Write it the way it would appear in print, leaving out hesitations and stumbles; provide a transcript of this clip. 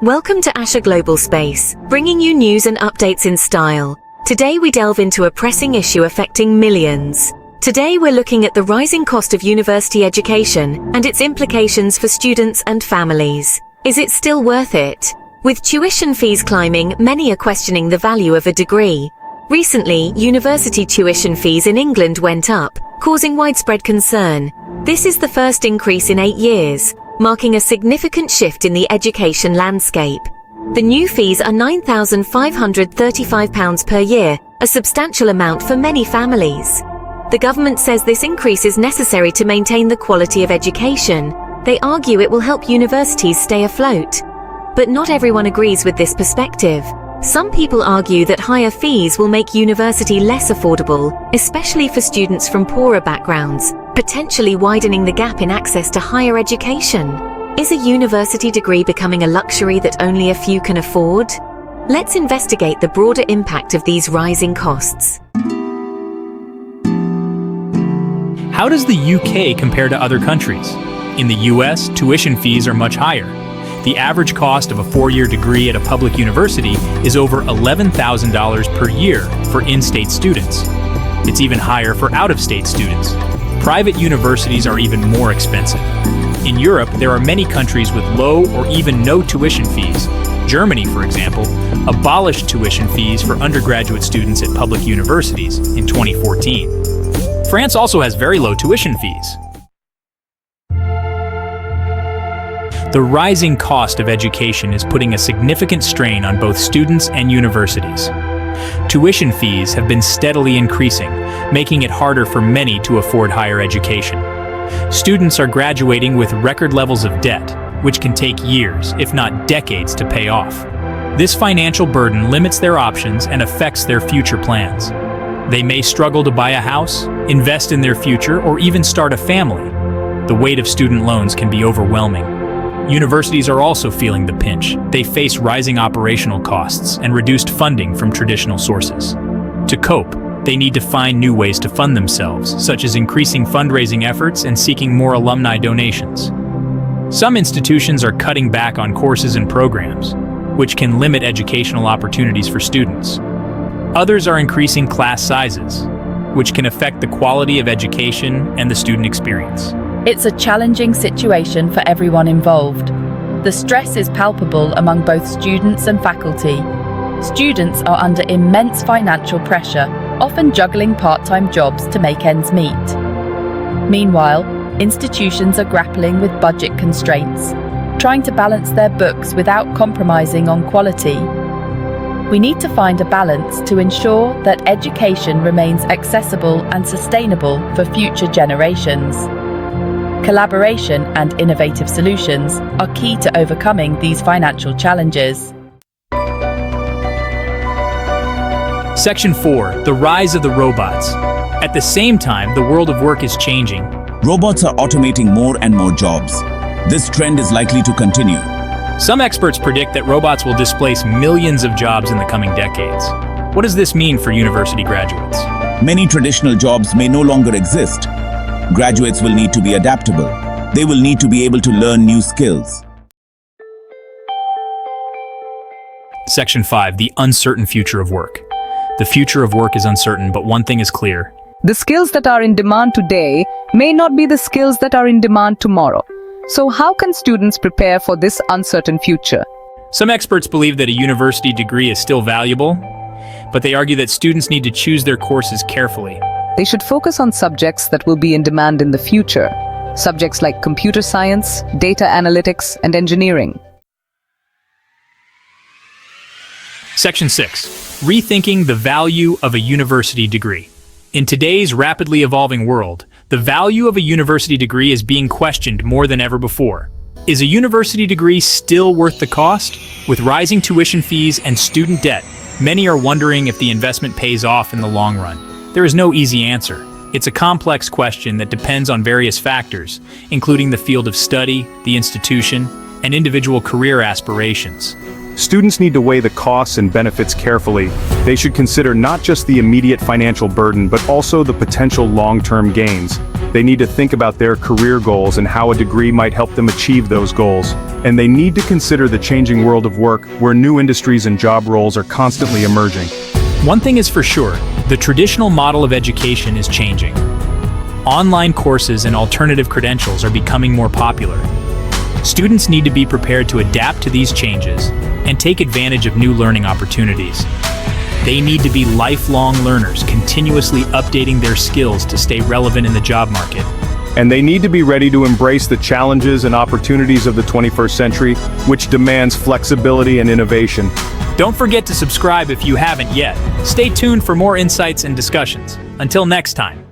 Welcome to Asher Global Space, bringing you news and updates in style. Today we delve into a pressing issue affecting millions. Today we're looking at the rising cost of university education and its implications for students and families. Is it still worth it? With tuition fees climbing, many are questioning the value of a degree. Recently, university tuition fees in England went up, causing widespread concern. This is the first increase in 8 years, marking a significant shift in the education landscape. The new fees are £9,535 per year, a substantial amount for many families. The government says this increase is necessary to maintain the quality of education. They argue it will help universities stay afloat. But not everyone agrees with this perspective. Some people argue that higher fees will make university less affordable, especially for students from poorer backgrounds, potentially widening the gap in access to higher education. Is a university degree becoming a luxury that only a few can afford? Let's investigate the broader impact of these rising costs. How does the UK compare to other countries? In the US, tuition fees are much higher. The average cost of a 4-year degree at a public university is over $11,000 per year for in-state students. It's even higher for out-of-state students. Private universities are even more expensive. In Europe, there are many countries with low or even no tuition fees. Germany, for example, abolished tuition fees for undergraduate students at public universities in 2014. France also has very low tuition fees. The rising cost of education is putting a significant strain on both students and universities. Tuition fees have been steadily increasing, making it harder for many to afford higher education. Students are graduating with record levels of debt, which can take years, if not decades, to pay off. This financial burden limits their options and affects their future plans. They may struggle to buy a house, invest in their future, or even start a family. The weight of student loans can be overwhelming. Universities are also feeling the pinch. They face rising operational costs and reduced funding from traditional sources. To cope, they need to find new ways to fund themselves, such as increasing fundraising efforts and seeking more alumni donations. Some institutions are cutting back on courses and programs, which can limit educational opportunities for students. Others are increasing class sizes, which can affect the quality of education and the student experience. It's a challenging situation for everyone involved. The stress is palpable among both students and faculty. Students are under immense financial pressure, often juggling part-time jobs to make ends meet. Meanwhile, institutions are grappling with budget constraints, trying to balance their books without compromising on quality. We need to find a balance to ensure that education remains accessible and sustainable for future generations. Collaboration and innovative solutions are key to overcoming these financial challenges. Section 4. The rise of the robots. At the same time, the world of work is changing. Robots are automating more and more jobs. This trend is likely to continue. Some experts predict that robots will displace millions of jobs in the coming decades. What does this mean for university graduates? Many traditional jobs may no longer exist. Graduates will need to be adaptable. They will need to be able to learn new skills. Section 5. The uncertain future of work. The future of work is uncertain, but one thing is clear. The skills that are in demand today may not be the skills that are in demand tomorrow. So how can students prepare for this uncertain future? Some experts believe that a university degree is still valuable, but they argue that students need to choose their courses carefully. They should focus on subjects that will be in demand in the future. Subjects like computer science, data analytics, and engineering. Section 6. Rethinking the value of a university degree. In today's rapidly evolving world, the value of a university degree is being questioned more than ever before. Is a university degree still worth the cost? With rising tuition fees and student debt, many are wondering if the investment pays off in the long run. There is no easy answer. It's a complex question that depends on various factors, including the field of study, the institution, and individual career aspirations. Students need to weigh the costs and benefits carefully. They should consider not just the immediate financial burden, but also the potential long-term gains. They need to think about their career goals and how a degree might help them achieve those goals. And they need to consider the changing world of work, where new industries and job roles are constantly emerging. One thing is for sure, the traditional model of education is changing. Online courses and alternative credentials are becoming more popular. Students need to be prepared to adapt to these changes and take advantage of new learning opportunities. They need to be lifelong learners, continuously updating their skills to stay relevant in the job market. And they need to be ready to embrace the challenges and opportunities of the 21st century, which demands flexibility and innovation. Don't forget to subscribe if you haven't yet. Stay tuned for more insights and discussions. Until next time.